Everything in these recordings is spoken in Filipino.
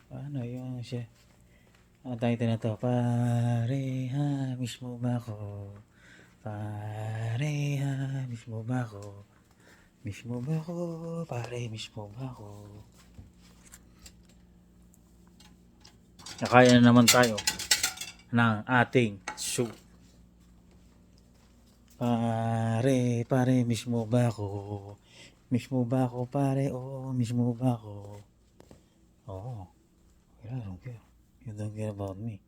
Ano yung siya? Ang title na to, pareha mismo ba ako? Pareha mismo ba ako? Mismo ba ako? Pare mismo ba ako? Nakaya na naman tayo ng ating soup. Pare mismo ba ako? Mismo ba ako pare? Oo, mismo ba ako? Oo. I don't care. You don't care about me.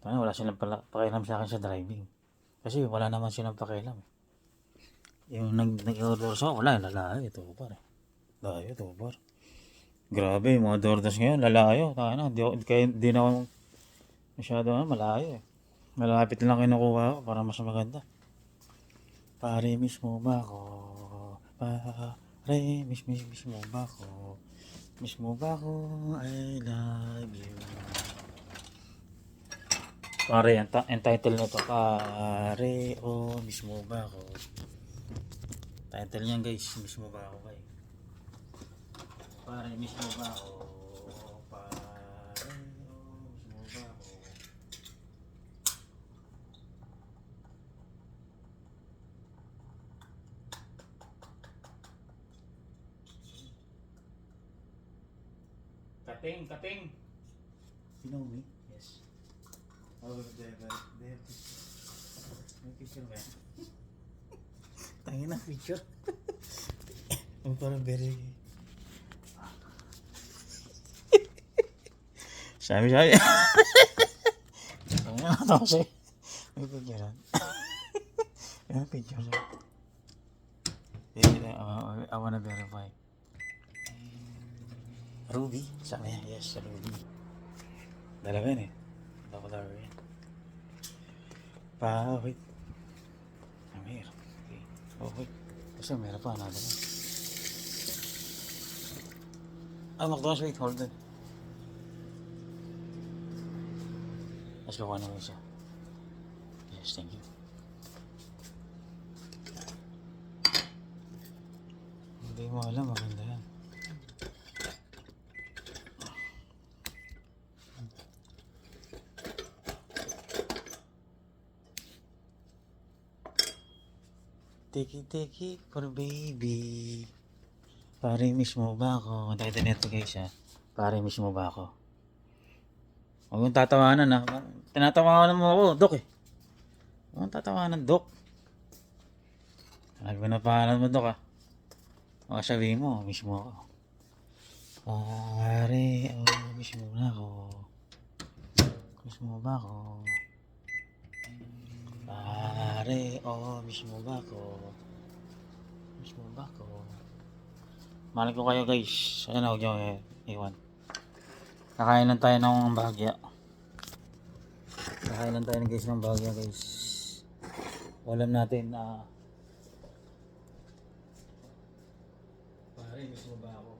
Paano wala silang pakialam sa akin sa driving? Kasi wala naman silang pakialam. Yung nag-order sa wala, lalayo. Ito par. Layo, ito par. Grabe, yung mga DoorDash ngayon, lalayo. Taka na, di na ako masyado malayo eh. Malapit lang kinukuha ko para mas maganda. Pare mismo ba ako? Pare mismo ba ako? Mismo ba ako? I love you. Pare, ang title nito, pare o mismo ba ako? Title niyan guys, mismo ba ako guys? Pare mismo ba ako? Pare o mismo ba ako? Kating! You know me? Yes. Oh, there. May picture ba? Tangin na picture. Ang parang very... Sabi. Tangin na ito kasi. May picture. May picture. I wanna verify. Ruby? Sabi niya, yes, Ruby. Dalawa yun eh. Double R yan. Wait. I'm here. Okay. Oh, wait. Kasi meron pa, another one. McDonald's, wait, hold on. Let's go on isa. Yes, thank you. Hindi mo alam, maganda yan. Tiki for baby. Pare mismo ba ako? Nakita nito guys ha. Pare mismo ba ako? Huwag mong tatawanan ha. Tinatawanan mo ako, Dok eh. Huwag mong tatawanan, Dok. Sabi mo na pangalan mo, Dok ha. Baka sabihin mo, mismo ako. Pare, mismo na ako. Mismo ba ako? Pare, mismo ba ako? Mismo ba ako? Mahal ko kayo guys. Sana huwag nyo iwan. Nakain lang tayo ng bahagya. Nakain lang tayo guys ng bahagya guys. Walam natin pare, mismo ba ako?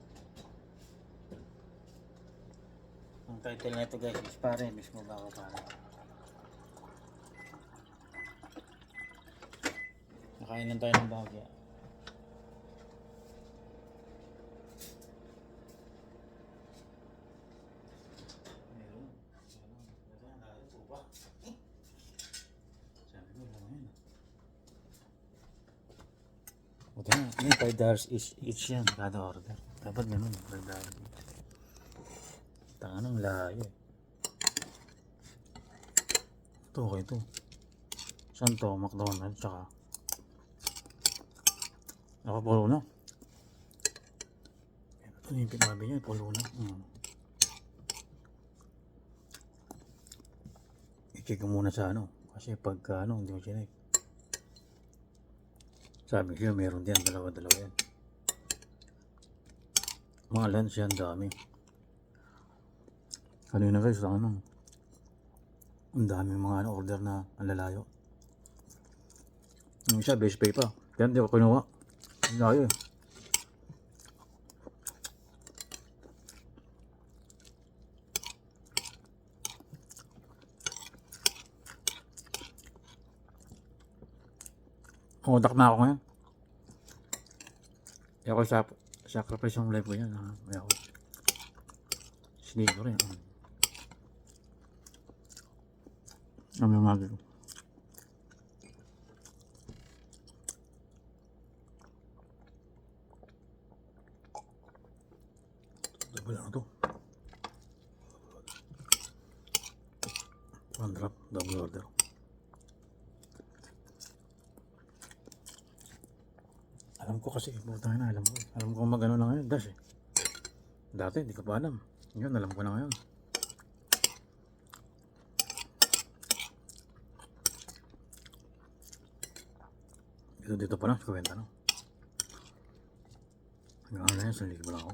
Ang title na ito guys is pare, mismo ba ako pare? Nakain lang tayo ng bahagya. Ito na, may $5 each yan, kada order. Dapat ganun, $5. Tanga ng layo. Ito, okay ito. Saan to? McDonald's, tsaka nakapulo na. Ito yung pinabi niya, pulo na. I-check ko muna sa ano. Kasi pagka hindi mo chinek. Sabi ko meron din, dalawa yan. Mga lunch yan, dami. Kanina guys, ang dami mga order na ang lalayo. Yung isa, base pay pa. Kaya hindi ako kinuha. Ang layo eh. Udak na ako ngayon. Kaya ako sacrifice yung life ko yan. Kaya ako Sige ko rin. Ano yung mga double ano to? One drop, double order. Alam ko kasi, buta na, alam ko. Alam ko mag-ano na ngayon, dash eh. Dati, hindi ko pa alam. Ngayon, alam ko na ngayon. Dito pa lang, sa kwenta no. Hanggang ano na yan, 1,000 lang ako.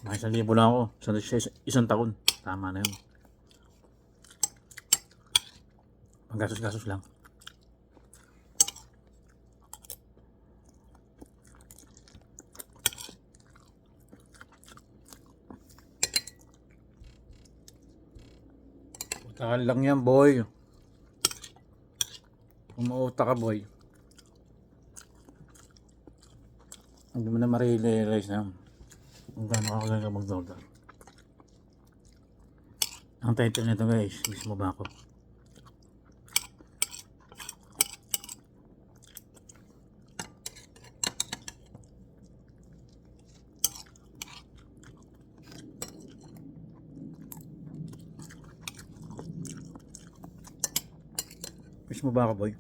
Mga 1,000 lang ako, isang taon. Tama na yun. Panggasos-gasos lang. Utakal lang yan, boy. Umuuta ka, boy. Hindi mo na ma-realize na kung gaano ka kagaga mag-order. Ang title nito guys, mismo ba ako? Mismo ba ako, boy?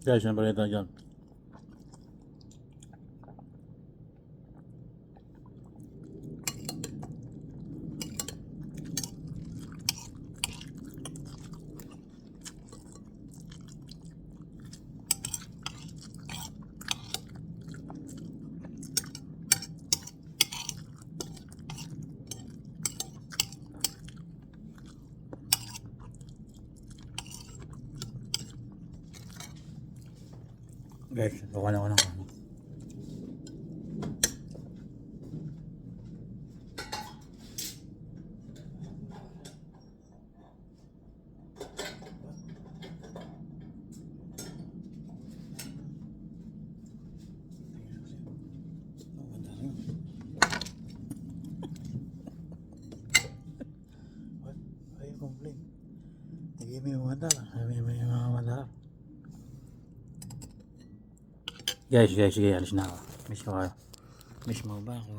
Guys, ano ba ito dyan? Guys, gawa na ako ng ano. What? Why you complain? Give me $1. Give me $1. Guys, sige, alis na ako. Miss mo ba ako?